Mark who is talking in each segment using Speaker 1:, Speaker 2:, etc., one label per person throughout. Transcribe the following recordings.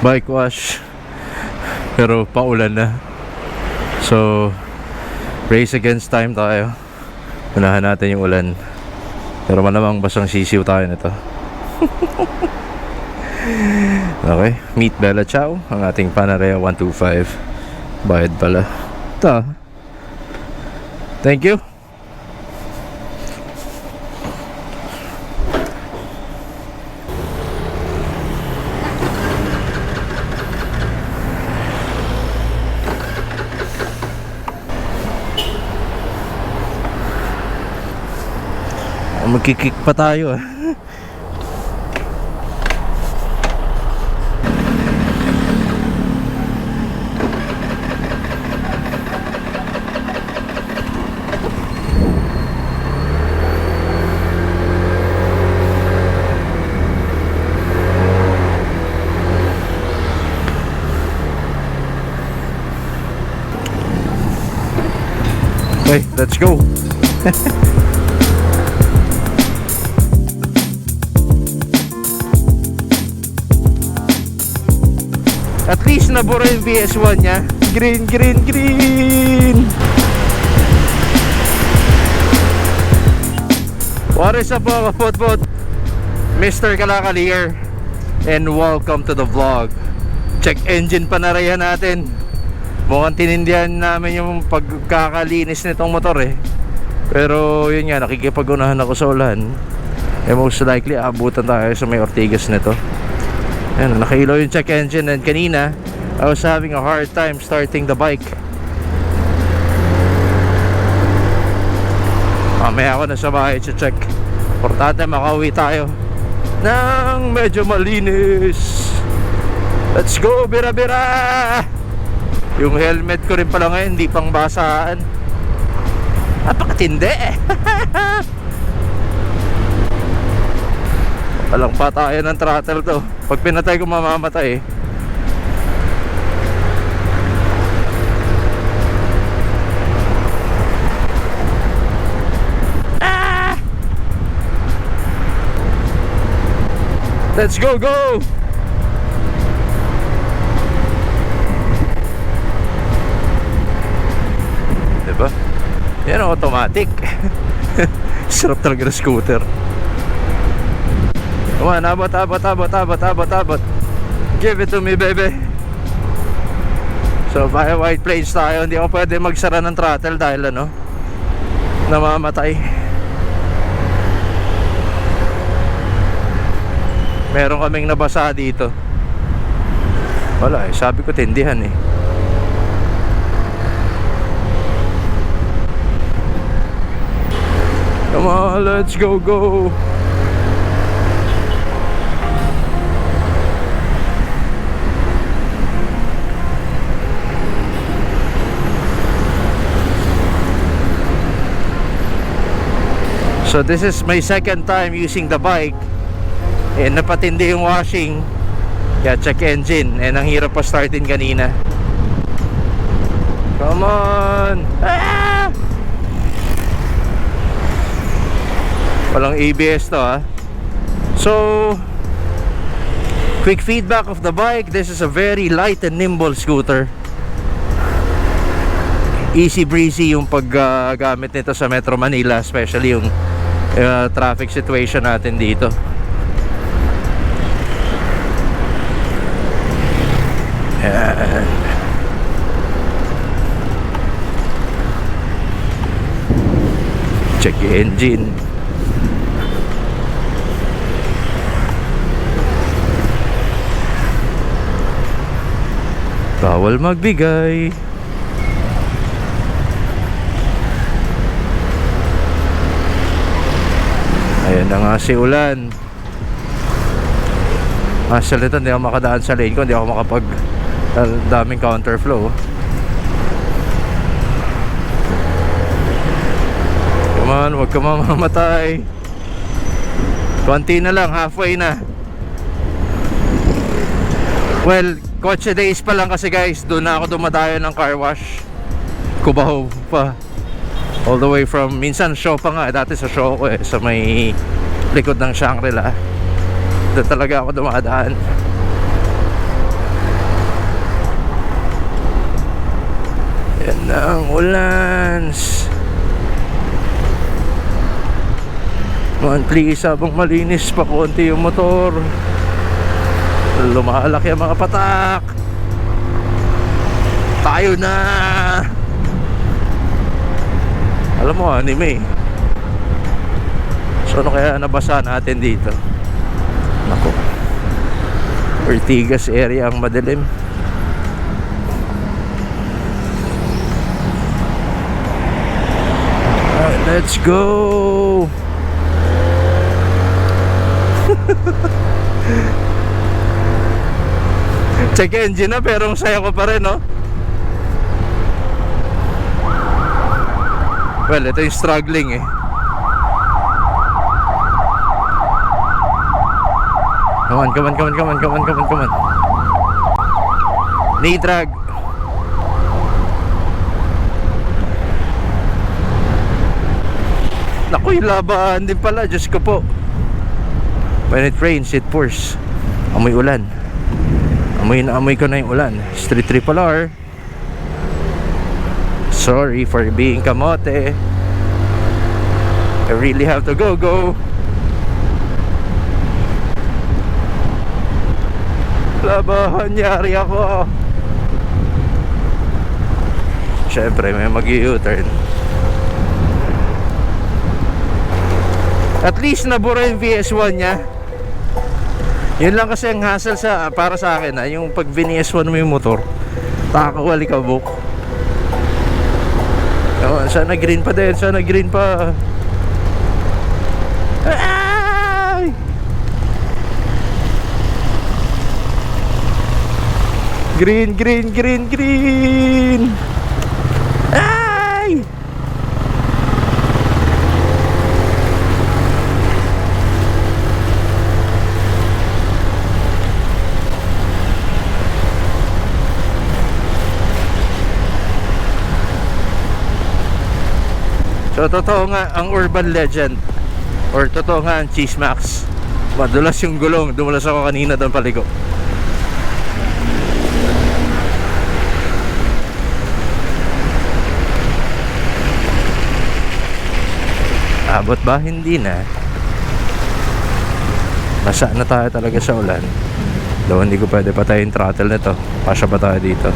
Speaker 1: bike wash, pero paulan na. So race against time tayo. Unahan natin yung ulan, pero malamang basang sisiw tayo nito. Okay, meet Bella Ciao, ang ating Panarea 125. Bayad pala. Ito. Thank you. Magkikik pa tayo ah. Okay, let's go. At least nabura yung PS1 niya. Green, green, green. What is up mga kapotpot? Mr. Kalakali here, and welcome to the vlog. Check engine panarayan natin. Mukhang tinindihan namin yung pagkakalinis nitong motor eh. Pero yun nga, nakikipag-unahan ako sa ulan. Most likely abutan tayo sa may Ortigas nito. Ayan, nakailaw yung check engine. And kanina I was having a hard time starting the bike. Mamaya ako na sa bahay check. Importante makauwi tayo nang medyo malinis. Let's go, bira-bira. Yung helmet ko rin pala ngayon, hindi pang basaan. Napakatindi eh. Walang patayan ng throttle to. Pag pinatay ko mamamatay eh. Let's go, go! Diba? Yan ang automatic. Sarap talaga ng scooter. Come on, abot. Give it to me, baby. So, via White Plains tayo. Hindi ako pwede magsara ng throttle dahil ano, namamatay. Meron kaming nabasa dito. Wala eh, sabi ko tindihan eh. Come on, let's go, go. So this is my second time using the bike. And napatindi yung washing. Kaya check engine. And ang hirap pa startin kanina. Come on. Ah! Walang ABS to ha. So quick feedback of the bike. This is a very light and nimble scooter. Easy breezy yung paggamit nito sa Metro Manila, especially yung traffic situation natin dito. Ayan. Check engine. Bawal magbigay. Ayan na nga si ulan. Salita, hindi ako makadaan sa lane ko. Hindi ako makapag daming counterflow. Come on, huwag ka mamamatay. Konti na lang, halfway na. Well, Kotse days pa lang kasi guys. Doon na ako dumadayo ng car wash. Cubao pa. All the way from, minsan show pa nga. Dati sa show ko sa may likod ng Shangri-La. Doon talaga ako dumadaan. ng ulan. Man, please, habang malinis pa konti yung motor, lumalaki ang mga patak. Tayo na. Alam mo, anime. So ano kaya nabasa natin dito? Nako, Ortigas area ang madilim. Alright, let's go. Check engine na pero ang saya ko pa rin, no? Well, ito yung struggling eh. Come on, come on, come on, come on, come on, come on, come on. Knee drag. Naku, yung laban din pala, Diyos ko po. When it rains, it pours. Amoy ulan. Amoy na amoy ko na yung ulan. Street Triple R. Sorry for being kamote. I really have to go. Labahan, yari ako. Siyempre may mag-u-turn. At least nabura yung VS1 nya. Yun lang kasi ang hassle sa, para sa akin, yung pag VS1 mo yung motor, takawali ka book. Sana green pa din, sana green pa. Ay! Green, green, green, green. Ay! So totoo nga ang urban legend, or totoo nga ang Cheesemax, madulas yung gulong. Dumulas ako kanina doon paliko. Abot ba? Hindi na. Nasa na tayo talaga sa ulan. Daw hindi ko pwede patayin throttle nito. Pasya pa tayo dito.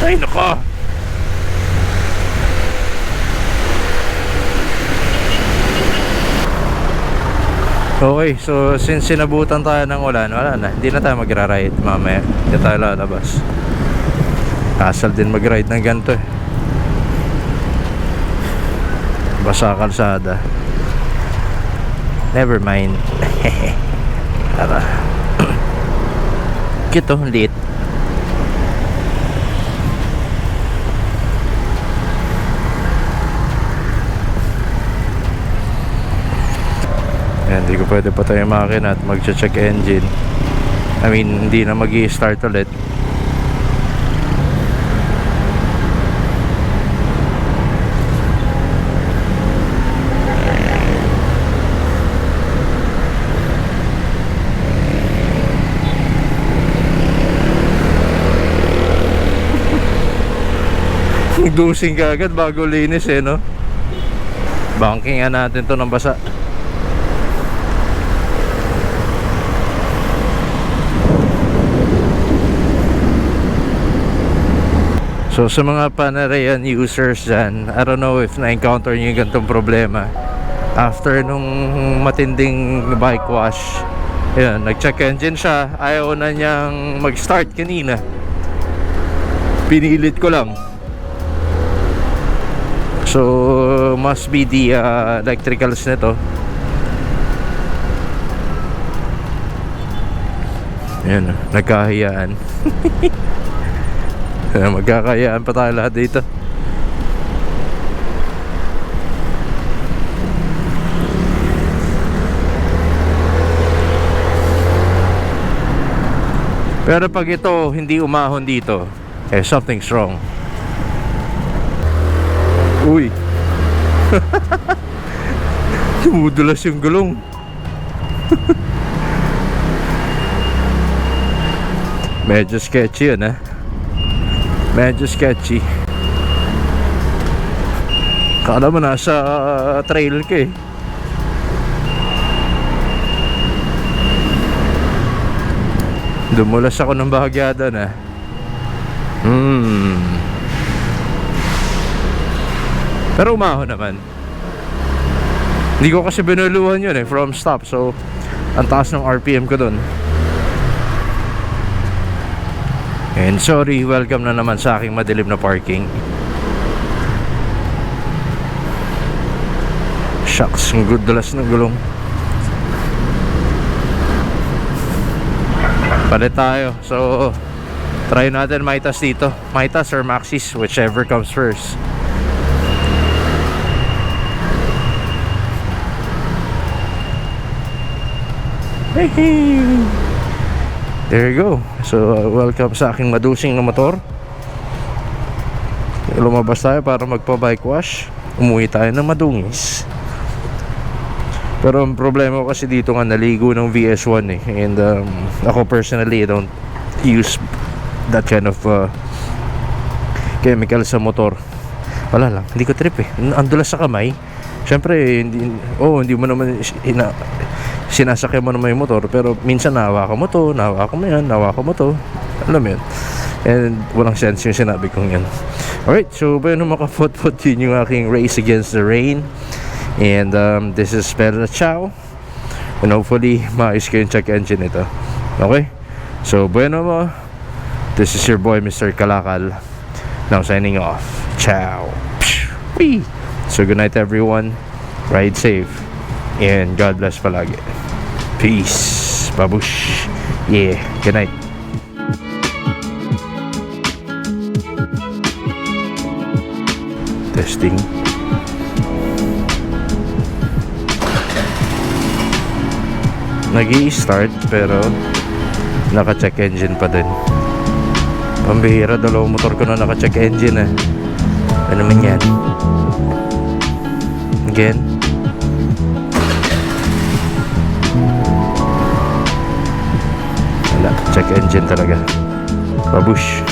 Speaker 1: Ay, nako. Okay, so since sinabutan tayo ng ulan, wala na, hindi na tayo magra-ride mamaya. Hindi tayo lalabas. Hassle din mag-ride ng ganito eh. Basa kalsada. Never mind. Tara. Cute oh, liit. Yan, hindi ko pwede patay yung makina at mag-check engine. I mean, hindi na mag-i-start ulit. Dusing ka agad bago linis eh, no? Banking natin to ng basa. So sa mga Panarayan users dyan, I don't know if na-encounter nyo yung ganitong problema. After nung matinding bike wash, yun, nag-check engine siya, ayaw na niyang mag-start kanina. Pinilit ko lang. So must be the electricals nito. Ayan, nagkahiyaan. Magkakayaan pa tayo lahat dito. Pero pag ito hindi umahon dito, eh something's wrong. Uy. Dumudulas yung gulong. Medyo sketchy yun, ha? Medyo sketchy. Kala mo nasa trail ka eh. Dumulas ako ng bahagya doon, ha? Pero umahon naman. Hindi ko kasi binuluhan yun eh, from stop. So, ang taas ng RPM ko doon. And sorry, welcome na naman sa aking madilim na parking. Shucks, ang good dulas ng gulong. Palit tayo. So, try natin Mitas dito. Mitas or Maxis, whichever comes first. Hey! There you go. So, welcome sa aking madusing na motor. Lumabas tayo para magpa-bike wash. Umuwi tayo ng madungis. Pero ang problema ko kasi dito nga naligo ng VS1 eh. And ako personally, I don't use that kind of chemical sa motor. Wala lang, hindi ko trip eh. Ang dulas sa kamay. Siyempre, hindi mo naman sinasakyan mo naman yung motor, pero minsan nahawakan mo to, nahawakan mo yan, nahawakan mo to, alam mo yun. And walang sense yung sinabi kong yan. Alright, so bueno makapot-pot yun yung aking race against the rain. And this is Perla Chow. And hopefully maayos ko yung check engine ito. Okay, so bueno mo, this is your boy Mr. Kalakal, now signing off. Ciao. So good night everyone, ride safe, and God bless palagi. Peace. Babush. Yeah. Good night. Testing. Nag-i-start pero naka-check engine pa din. Pambihira, dalawang motor ko na naka-check engine eh. Ano naman yan? Again. Wala, check engine talaga. Babush.